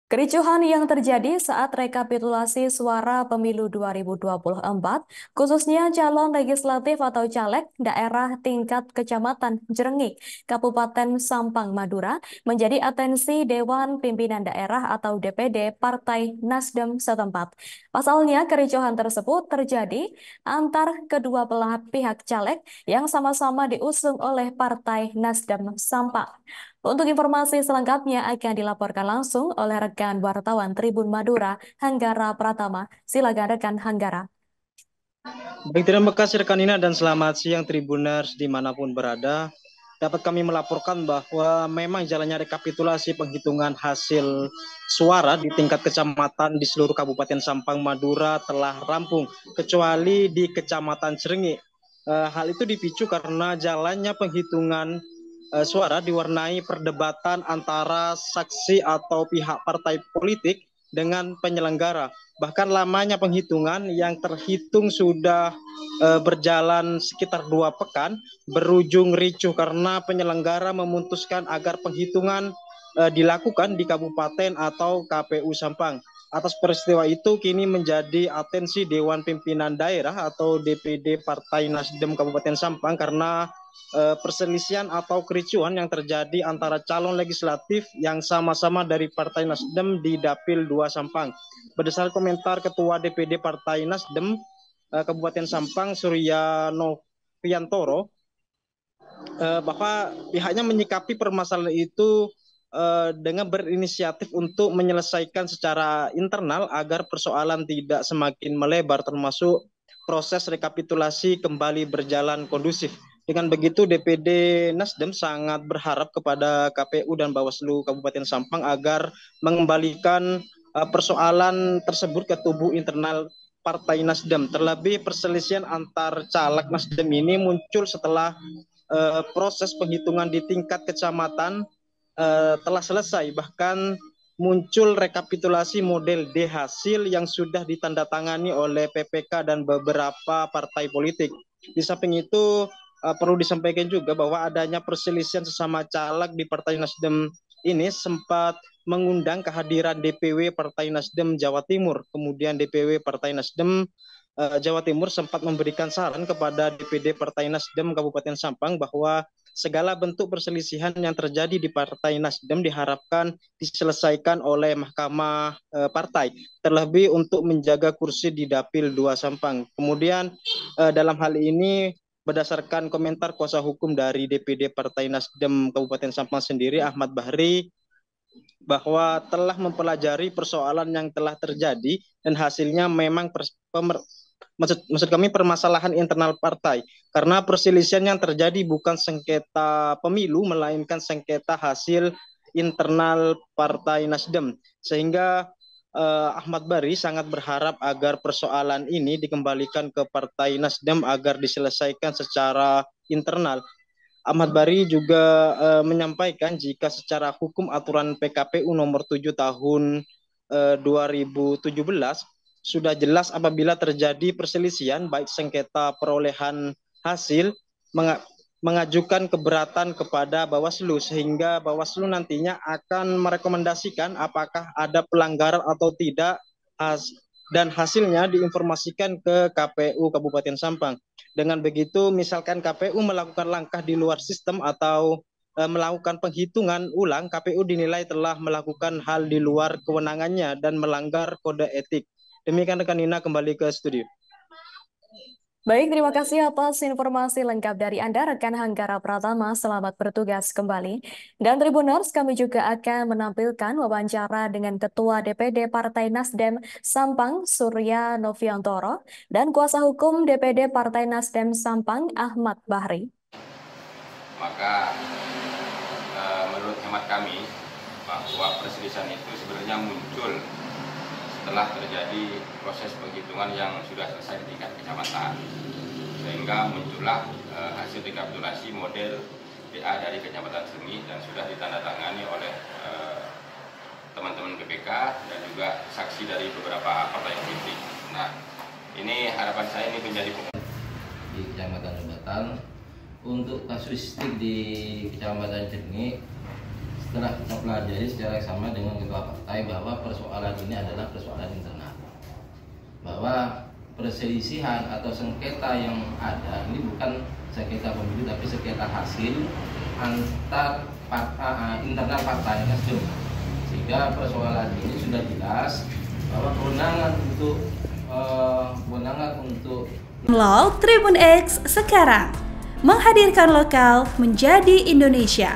Kericuhan yang terjadi saat rekapitulasi suara pemilu 2024, khususnya calon legislatif atau caleg daerah tingkat Kecamatan Jrengik, Kabupaten Sampang, Madura, menjadi atensi Dewan Pimpinan Daerah atau DPD Partai Nasdem setempat. Pasalnya, kericuhan tersebut terjadi antar kedua belah pihak caleg yang sama-sama diusung oleh Partai Nasdem Sampang. Untuk informasi selengkapnya akan dilaporkan langsung oleh rekan wartawan Tribun Madura, Hanggara Pratama. Silakan rekan Hanggara. Baik, terima kasih rekan Ina dan selamat siang Tribuners dimanapun berada. Dapat kami melaporkan bahwa memang jalannya rekapitulasi penghitungan hasil suara di tingkat kecamatan di seluruh Kabupaten Sampang Madura telah rampung, kecuali di Kecamatan Jrengik. Hal itu dipicu karena jalannya penghitungan suara diwarnai perdebatan antara saksi atau pihak partai politik dengan penyelenggara. Bahkan lamanya penghitungan yang terhitung sudah berjalan sekitar 2 pekan berujung ricuh karena penyelenggara memutuskan agar penghitungan dilakukan di kabupaten atau KPU Sampang. Atas peristiwa itu kini menjadi atensi Dewan Pimpinan Daerah atau DPD Partai Nasdem Kabupaten Sampang karena perselisihan atau kericuhan yang terjadi antara calon legislatif yang sama-sama dari Partai Nasdem di Dapil 2 Sampang. Berdasarkan komentar Ketua DPD Partai Nasdem Kabupaten Sampang, Surya Noviantoro, bahwa pihaknya menyikapi permasalahan itu dengan berinisiatif untuk menyelesaikan secara internal agar persoalan tidak semakin melebar, termasuk proses rekapitulasi kembali berjalan kondusif. Dengan begitu, DPD Nasdem sangat berharap kepada KPU dan Bawaslu Kabupaten Sampang agar mengembalikan persoalan tersebut ke tubuh internal Partai Nasdem. Terlebih perselisihan antar caleg Nasdem ini muncul setelah proses penghitungan di tingkat kecamatan telah selesai. Bahkan muncul rekapitulasi model D hasil yang sudah ditandatangani oleh PPK dan beberapa partai politik. Di samping itu perlu disampaikan juga bahwa adanya perselisihan sesama caleg di Partai Nasdem ini sempat mengundang kehadiran DPW Partai Nasdem Jawa Timur. Kemudian DPW Partai Nasdem Jawa Timur sempat memberikan saran kepada DPD Partai Nasdem Kabupaten Sampang bahwa segala bentuk perselisihan yang terjadi di Partai Nasdem diharapkan diselesaikan oleh Mahkamah Partai, terlebih untuk menjaga kursi di Dapil 2 Sampang. Kemudian dalam hal ini berdasarkan komentar kuasa hukum dari DPD Partai Nasdem Kabupaten Sampang sendiri, Ahmad Bahri, bahwa telah mempelajari persoalan yang telah terjadi dan hasilnya memang maksud kami permasalahan internal partai, karena perselisihan yang terjadi bukan sengketa pemilu melainkan sengketa hasil internal Partai Nasdem, sehingga Ahmad Bari sangat berharap agar persoalan ini dikembalikan ke Partai Nasdem agar diselesaikan secara internal. Ahmad Bari juga menyampaikan jika secara hukum aturan PKPU nomor 7 tahun 2017 sudah jelas apabila terjadi perselisihan baik sengketa perolehan hasil mengajukan keberatan kepada Bawaslu, sehingga Bawaslu nantinya akan merekomendasikan apakah ada pelanggaran atau tidak dan hasilnya diinformasikan ke KPU Kabupaten Sampang. Dengan begitu, misalkan KPU melakukan langkah di luar sistem atau melakukan penghitungan ulang, KPU dinilai telah melakukan hal di luar kewenangannya dan melanggar kode etik. Demikian rekan Nina, kembali ke studio. Baik, terima kasih atas informasi lengkap dari Anda, rekan Hanggara Pratama. Selamat bertugas kembali. Dan Tribuners, kami juga akan menampilkan wawancara dengan Ketua DPD Partai Nasdem Sampang, Surya Noviantoro, dan Kuasa Hukum DPD Partai Nasdem Sampang, Ahmad Bahri. Maka menurut hemat kami bahwa perselisihan itu sebenarnya muncul setelah terjadi proses penghitungan yang sudah selesai di tingkat kecamatan, sehingga muncullah hasil rekapitulasi model DA dari Kecamatan Jrengik dan sudah ditandatangani oleh teman-teman PPK dan juga saksi dari beberapa partai politik. Nah, ini harapan saya ini menjadi di Kecamatan Jembatan. Untuk kasuistik di Kecamatan Jrengik setelah kita pelajari secara sama dengan ketua partai bahwa persoalan ini adalah persoalan internal, bahwa perselisihan atau sengketa yang ada ini bukan sengketa pemilu tapi sengketa hasil antar internal partai Nasdem, sehingga persoalan ini sudah jelas bahwa kewenangan untuk Download Tribun X sekarang, menghadirkan lokal menjadi Indonesia.